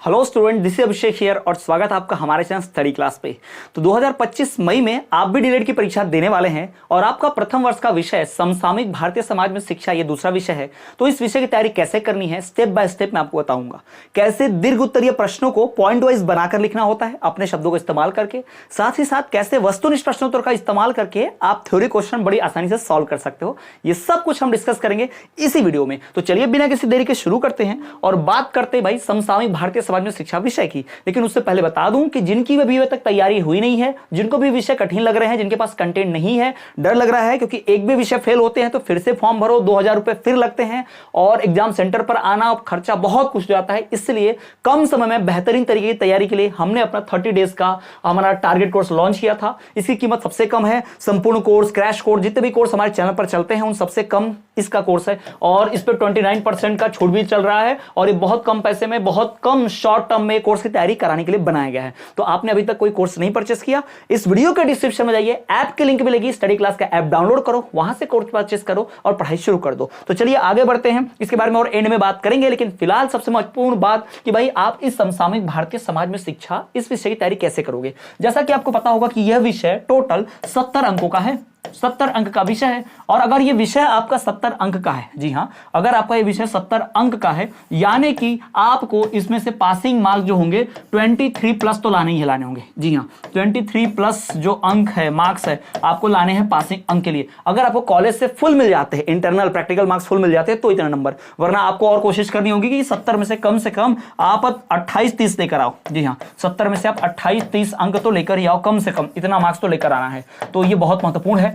Hello student, this is Abhishek here और स्वागत है आपका हमारे चैनल स्टडी क्लास पे। तो 2025 मई में आप भी डीएलएड की परीक्षा देने वाले हैं और आपका प्रथम वर्ष का विषय समसामयिक भारतीय समाज में शिक्षा ये दूसरा विषय है। तो इस विषय की तैयारी कैसे करनी है स्टेप बाय स्टेप मैं आपको बताऊंगा। कैसे दीर्घ उत्तरीय प्रश्नों को पॉइंट वाइज बनाकर लिखना होता है अपने शब्दों को इस्तेमाल करके, साथ ही साथ कैसे वस्तुनिष्ठ प्रश्नोत्तर का इस्तेमाल करके आप थ्योरी क्वेश्चन बड़ी आसानी से सॉल्व कर सकते हो। ये सब कुछ हम डिस्कस करेंगे इसी वीडियो में। तो चलिए बिना किसी देरी के शुरू करते हैं और बात करते हैं भाई समसामयिक भारतीय समाज में शिक्षा विषय की। लेकिन उससे पहले बता दूं कि जिनकी अभी तक तैयारी हुई नहीं है, जिनको भी विषय कठिन लग रहे हैं, जिनके पास कंटेंट नहीं है, डर लग रहा है क्योंकि एक भी विषय फेल होते हैं तो फिर से फॉर्म भरो, 2000 रुपए फिर लगते हैं और एग्जाम सेंटर पर आना खर्चा बहुत कुछ जाता है। इसलिए कम समय में बेहतरीन तरीके की तैयारी के लिए हमने अपना 30 डेज का हमारा टारगेट कोर्स लॉन्च किया था। इसकी कीमत सबसे कम है। संपूर्ण कोर्स, क्रैश कोर्स, जितने भी कोर्स हमारे चैनल पर चलते हैं उन सबसे कम इसका कोर्स है और इस पर 29% का छूट भी चल रहा है और ये बहुत कम पैसे में, बहुत कम शॉर्ट टर्म में कोर्स की तैयारी कराने के लिए बनाया गया है। तो आपने अभी तक कोई कोर्स नहीं परचेस किया, इस वीडियो के डिस्क्रिप्शन में जाइए, ऐप की लिंक मिलेगी, स्टडी क्लास का ऐप डाउनलोड करो, वहां से कोर्स परचेस करो और पढ़ाई शुरू कर दो। तो चलिए आगे बढ़ते हैं, इसके बारे में और एंड में बात करेंगे। लेकिन फिलहाल सबसे महत्वपूर्ण बात कि भाई आप इस समसामयिक भारतीय समाज में शिक्षा इस विषय की तैयारी कैसे करोगे। जैसा कि आपको पता होगा कि यह विषय टोटल 70 अंकों का है, 70 अंक का विषय है। और अगर ये विषय आपका 70 अंक का है, जी हां, अगर आपका ये विषय 70 अंक का है, यानी कि आपको इसमें से पासिंग मार्क जो होंगे 23 प्लस तो लाने ही लाने होंगे। जी हां, 23 प्लस जो अंक है, मार्क्स है, आपको लाने हैं पासिंग अंक के लिए। अगर आपको कॉलेज से फुल मिल जाते हैं, इंटरनल प्रैक्टिकल मार्क्स फुल मिल जाते हैं तो इतना नंबर, वरना आपको और कोशिश करनी होगी कि 70 में से कम आप 28-30 लेकर आओ। जी हां, 70 में से आप 28-30 अंक तो लेकर ही आओ, कम से कम इतना मार्क्स तो लेकर आना है। तो ये बहुत महत्वपूर्ण है।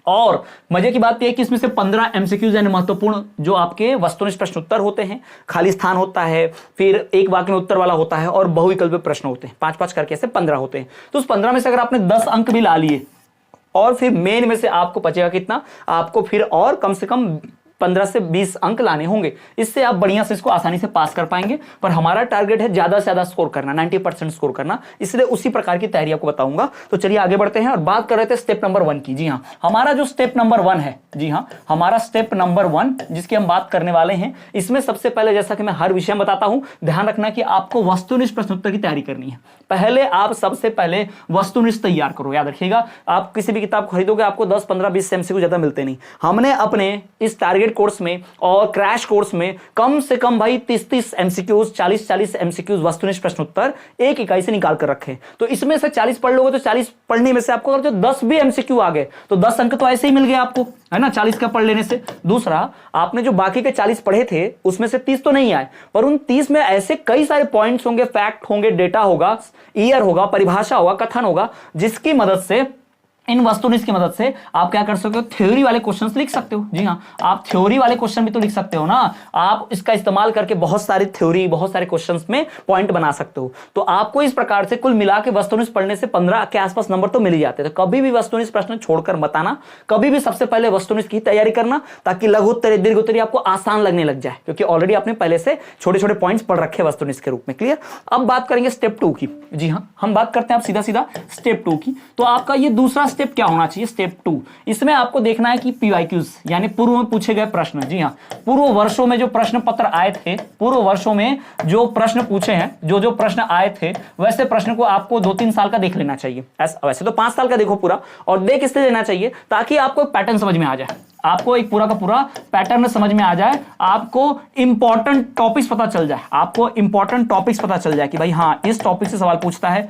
और मजे की बात यह है कि इसमें से 15 एमसीक्यूज यानी महत्वपूर्ण जो आपके वस्तुनिष्ठ प्रश्न उत्तर होते हैं, खाली स्थान होता है, फिर एक वाक्य में उत्तर वाला होता है और बहुविकल्पीय प्रश्न होते हैं। 5-5 करके ऐसे 15 होते हैं। तो उस 15 में से अगर आपने 10 अंक भी ला लिए और फिर मेन में से आपको बचेगा कितना, आपको फिर और कम से कम 15 से 20 अंक लाने होंगे। इससे आप बढ़िया से इसको आसानी से पास कर पाएंगे। पर हमारा टारगेट है ज्यादा से ज्यादा स्कोर करना, 90% स्कोर करना, इसलिए उसी प्रकार की तैयारी आपको बताऊंगा। तो चलिए आगे बढ़ते हैं और बात कर रहे थे स्टेप नंबर 1 की। जी हाँ, हमारा जो स्टेप नंबर 1 है, जी हाँ, हमारा स्टेप नंबर 1 जिसकी हम बात करने वाले हैं, इसमें सबसे पहले जैसा कि मैं हर विषय में बताता हूं, ध्यान रखना कि आपको वस्तुनिष्ठ प्रश्नोत्तर की तैयारी करनी है। पहले आप सबसे पहले वस्तुनिष्ठ तैयार करो। याद रखिएगा, आप किसी भी किताब खरीदोगे आपको 10, 15, 20 एमसीक्यू ज्यादा मिलते नहीं। हमने अपने इस टारगेट कोर्स में और क्रैश कोर्स में कम से कम भाई 30-30 एमसीक्यूज, 40-40 एमसीक्यूज वस्तुनिष्ठ प्रश्नोत्तर एक इकाई से निकाल कर रखे। तो इसमें से 40 पढ़ लोगे तो 40 पढ़ने में से आपको अगर जो 10 भी एमसीक्यू आ गए तो 10 अंक तो ऐसे ही मिल गए आपको, है ना, 40 का पढ़ लेने से। दूसरा, आपने जो बाकी के 40 पढ़े थे उसमें से 30 तो नहीं आए, पर उन 30 में ऐसे कई सारे पॉइंट्स होंगे, फैक्ट होंगे, डेटा होगा, ईयर होगा, परिभाषा होगा, कथन होगा, जिसकी मदद से, इन वस्तुनिष्ठ की मदद से आप क्या कर सकते हो, थ्योरी वाले क्वेश्चंस लिख सकते हो। जी हाँ, आप थ्योरी वाले क्वेश्चन भी तो लिख सकते हो ना। आप इसका इस्तेमाल करके बहुत सारी थ्योरी, बहुत सारे क्वेश्चंस में पॉइंट बना सकते हो। तो आपको इस प्रकार से कुल मिला के वस्तुनिष्ठ पढ़ने से 15 के आसपास नंबर तो मिल ही जाते हैं। तो कभी भी वस्तुनिष्ठ प्रश्न छोड़कर मत आना, कभी भी सबसे पहले वस्तुनिष्ठ की तैयारी करना, ताकि लघु उत्तरीय, दीर्घ उत्तरीय आपको आसान लगने लग जाए, क्योंकि ऑलरेडी आपने पहले से छोटे छोटे पॉइंट्स पढ़ रखे वस्तुनिष्ठ के रूप में। क्लियर। अब बात करेंगे स्टेप 2 की। जी हाँ, हम बात करते हैं अब सीधा सीधा स्टेप 2 की। तो आपका ये दूसरा स्टेप क्या होना चाहिए, स्टेप 2, इसमें आपको देखना है कि पीवाईक्यूज यानी पूर्व में पूछे गए प्रश्न। जी हां, पूर्व वर्षों में जो प्रश्न पत्र आए थे, पूर्व वर्षों में जो प्रश्न पूछे हैं, जो प्रश्न आए थे, वैसे प्रश्न को आपको 2-3 साल का देख लेना चाहिए। वैसे तो 5 साल का देखो पूरा, और देख इसलिए लेना चाहिए ताकि आपको पैटर्न समझ में आ जाए, आपको एक पूरा का पूरा पैटर्न समझ में आ जाए, आपको इंपॉर्टेंट टॉपिक्स पता चल जाए, आपको इंपॉर्टेंट टॉपिक्स पता चल जाए कि भाई हाँ, इस टॉपिक से सवाल पूछता है,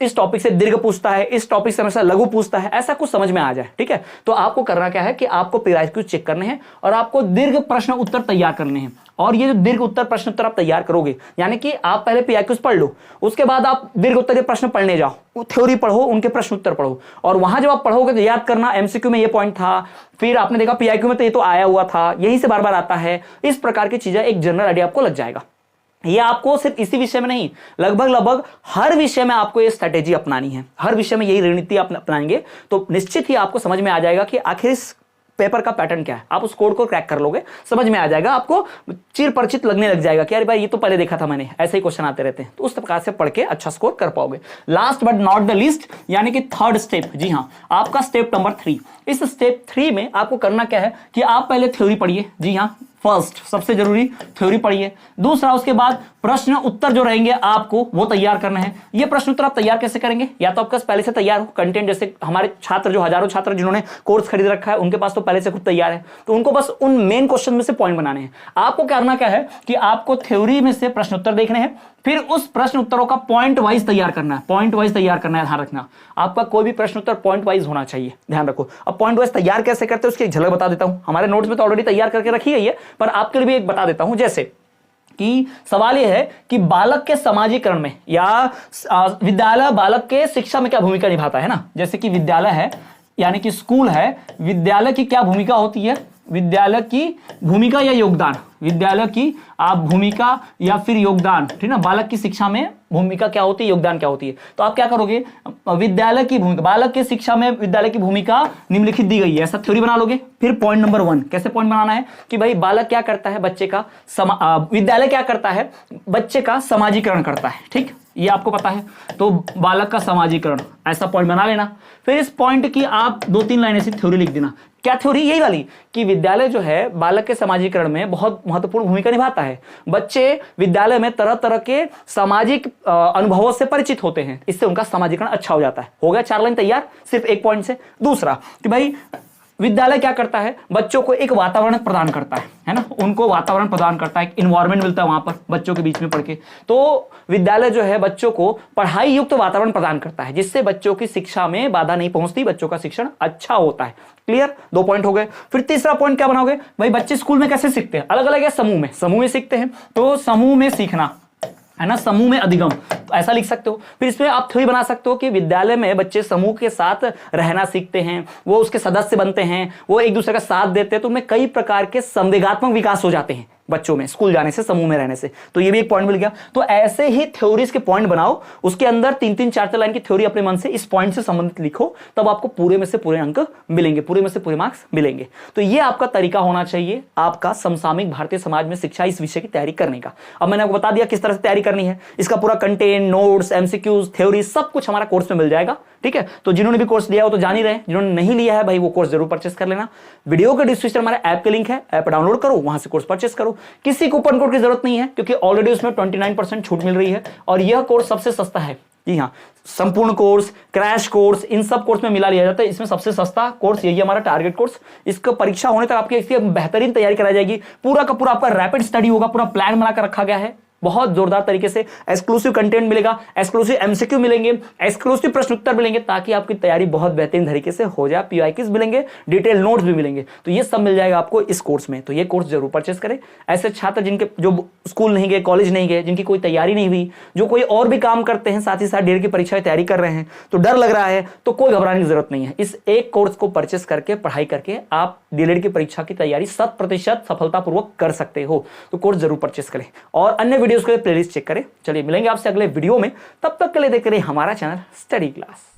इस टॉपिक से दीर्घ पूछता है, इस टॉपिक से हमेशा लघु पूछता है, ऐसा कुछ समझ में आ जाए। ठीक है, तो आपको करना क्या है कि आपको पीवाईक्यूज चेक करने हैं और आपको दीर्घ प्रश्न उत्तर तैयार करने हैं। और ये जो दीर्घ उत्तर प्रश्न उत्तर आप तैयार करोगे, यानी कि आप पहले पीवाईक्यूज पढ़ लो, उसके बाद आप दीर्घ उत्तरीय प्रश्न पढ़ने जाओ, थ्योरी पढ़ो, उनके प्रश्न उत्तर पढ़ो, और वहां जब आप पढ़ोगे तो याद करना एमसीक्यू में ये पॉइंट था, फिर आपने देखा पीआईक्यू में तो ये तो आया हुआ था, यहीं से बार बार आता है। इस प्रकार की चीजें, एक जनरल आइडिया आपको लग जाएगा। ये आपको सिर्फ इसी विषय में नहीं, लगभग हर विषय में आपको ये स्ट्रेटेजी अपनानी है। हर विषय में यही रणनीति आप अपनाएंगे तो निश्चित ही आपको समझ में आ जाएगा कि आखिर इस पेपर का पैटर्न क्या है। आप उस कोड को क्रैक कर लोगे, समझ में आ जाएगा, आपको चिर परिचित लगने लग जाएगा कि अरे भाई ये तो पहले देखा था मैंने, ऐसे ही क्वेश्चन आते रहते हैं। तो उस प्रकार से पढ़ के अच्छा स्कोर कर पाओगे। Last but not the least, यानी कि थर्ड स्टेप, जी हाँ, आपका स्टेप नंबर 3। इस स्टेप 3 में आपको करना क्या है कि आप पहले थ्योरी पढ़िए। जी हाँ, फर्स्ट सबसे जरूरी थ्योरी पढ़िए। दूसरा, उसके बाद प्रश्न उत्तर जो रहेंगे आपको वो तैयार करना है। ये प्रश्न उत्तर आप तैयार कैसे करेंगे? या तो आपके पास पहले से तैयार हो कंटेंट, जैसे हमारे छात्र जो हजारों छात्र जिन्होंने कोर्स खरीद रखा है उनके पास तो पहले से खुद तैयार है, तो उनको बस उन मेन क्वेश्चन में से पॉइंट बनाने हैं। आपको करना क्या है कि आपको थ्योरी में से प्रश्न उत्तर देखने हैं, फिर उस प्रश्न उत्तरों का पॉइंट वाइज तैयार करना है। पॉइंट वाइज तैयार करना है, ध्यान रखना आपका कोई भी प्रश्न उत्तर पॉइंट वाइज होना चाहिए, ध्यान रखो। अब पॉइंट वाइज तैयार कैसे करते हैं उसकी एक झलक बता देता हूं। हमारे नोट्स में तो ऑलरेडी तैयार करके रखी गई है, पर आपके लिए भी एक बता देता हूं। जैसे कि सवाल यह है कि बालक के समाजीकरण में या विद्यालय बालक के शिक्षा में क्या भूमिका निभाता है ना। जैसे कि विद्यालय है यानी कि स्कूल है, विद्यालय की क्या भूमिका होती है? विद्यालय की भूमिका या योगदान, विद्यालय की आप भूमिका या फिर योगदान, ठीक ना। बालक की शिक्षा में भूमिका क्या होती है, योगदान क्या होती है। तो आप क्या करोगे, विद्यालय की भूमिका, बालक के शिक्षा में विद्यालय की भूमिका निम्नलिखित दी गई है, ऐसा थ्योरी बना लोगे। फिर पॉइंट नंबर 1 कैसे पॉइंट बनाना है कि भाई बालक क्या करता है, बच्चे का विद्यालय क्या करता है, बच्चे का समाजीकरण करता है, ठीक, ये आपको पता है। तो बालक का समाजीकरण, ऐसा पॉइंट बना लेना। फिर इस पॉइंट की आप 2-3 लाइन ऐसी थ्योरी लिख देना। क्या थ्योरी? यही वाली कि विद्यालय जो है बालक के समाजीकरण में बहुत महत्वपूर्ण भूमिका निभाता है। बच्चे विद्यालय में तरह तरह के सामाजिक अनुभवों से परिचित होते हैं, इससे उनका समाजीकरण अच्छा हो जाता है। हो गया 4 लाइन तैयार सिर्फ एक पॉइंट से। दूसरा कि भाई विद्यालय क्या करता है, बच्चों को एक वातावरण प्रदान करता है ना, उनको वातावरण प्रदान करता है, एक इन्वायरमेंट मिलता है वहां पर बच्चों के बीच में पढ़ के। तो विद्यालय जो है बच्चों को पढ़ाई युक्त वातावरण प्रदान करता है, जिससे बच्चों की शिक्षा में बाधा नहीं पहुंचती, बच्चों का शिक्षण अच्छा होता है। क्लियर? 2 पॉइंट हो गए। फिर तीसरा पॉइंट क्या बनाओगे, भाई बच्चे स्कूल में कैसे सीखते हैं, अलग अलग या समूह में सीखते हैं, तो समूह में सीखना है ना, समूह में अधिगम, तो ऐसा लिख सकते हो। फिर इसमें आप थ्योरी बना सकते हो कि विद्यालय में बच्चे समूह के साथ रहना सीखते हैं, वो उसके सदस्य बनते हैं, वो एक दूसरे का साथ देते हैं, तो उनमें कई प्रकार के संवेगात्मक विकास हो जाते हैं बच्चों में स्कूल जाने से, समूह में रहने से। तो ये भी एक पॉइंट मिल गया। तो ऐसे ही थ्योरीज के पॉइंट बनाओ, उसके अंदर 3-3, 4-4 लाइन की थ्योरी अपने मन से इस पॉइंट से संबंधित लिखो, तब आपको पूरे में से पूरे अंक मिलेंगे, पूरे में से पूरे मार्क्स मिलेंगे। तो ये आपका तरीका होना चाहिए आपका समसामयिक भारतीय समाज में शिक्षा इस विषय की तैयारी करने का। अब मैंने आपको बता दिया किस तरह से तैयारी करनी है। इसका पूरा कंटेंट, नोट्स, एमसीक्यूज, थ्योरी सब कुछ हमारा कोर्स में मिल जाएगा, ठीक है। तो जिन्होंने भी कोर्स लिया हो तो जान ही रहे, जिन्होंने नहीं लिया है भाई वो कोर्स जरूर परचेस कर लेना। वीडियो के डिस्क्रिप्शन हमारे ऐप के लिंक है, ऐप डाउनलोड करो, वहां से कोर्स परचेस करो। किसी कूपन कोड की जरूरत नहीं है क्योंकि ऑलरेडी उसमें 29% छूट मिल रही है और यह कोर्स सबसे सस्ता है। जी हाँ, संपूर्ण कोर्स, क्रैश कोर्स, इन सब कोर्स में मिला लिया जाता है। इसमें सबसे सस्ता कोर्स यही हमारा टारगेट कोर्स। इसका परीक्षा होने तक आपकी इसकी बेहतरीन तैयारी कराई जाएगी। पूरा का पूरा आपका रैपिड स्टडी होगा, पूरा प्लान बनाकर रखा गया है, बहुत जोरदार तरीके से। एक्सक्लूसिव कंटेंट मिलेगा, एक्सक्लूसिव एमसीक्यू मिलेंगे, एक्सक्लूसिव प्रश्न उत्तर मिलेंगे, ताकि आपकी तैयारी बहुत बेहतरीन तरीके से हो जाए। पीवाईक्यूज मिलेंगे, डिटेल नोट्स भी मिलेंगे, तो ये सब मिल जाएगा आपको इस कोर्स में। तो ये कोर्स जरूर परचेस करें। ऐसे छात्र जिनके जो स्कूल नहीं गए, कॉलेज नहीं गए, जिनकी कोई तैयारी नहीं हुई, जो कोई और भी काम करते हैं, साथ ही साथ डीएलएड की परीक्षा की तैयारी कर रहे हैं, तो डर लग रहा है, तो कोई घबराने की जरूरत नहीं है। इस एक कोर्स को परचेस करके पढ़ाई करके आप डीएलएड की परीक्षा की तैयारी 100% सफलतापूर्वक कर सकते हो। तो कोर्स जरूर परचेस करें और अन्य वीडियोस के लिए प्लेलिस्ट चेक करें। चलिए मिलेंगे आपसे अगले वीडियो में, तब तक के लिए देखते रहिए हमारा चैनल स्टडी क्लास।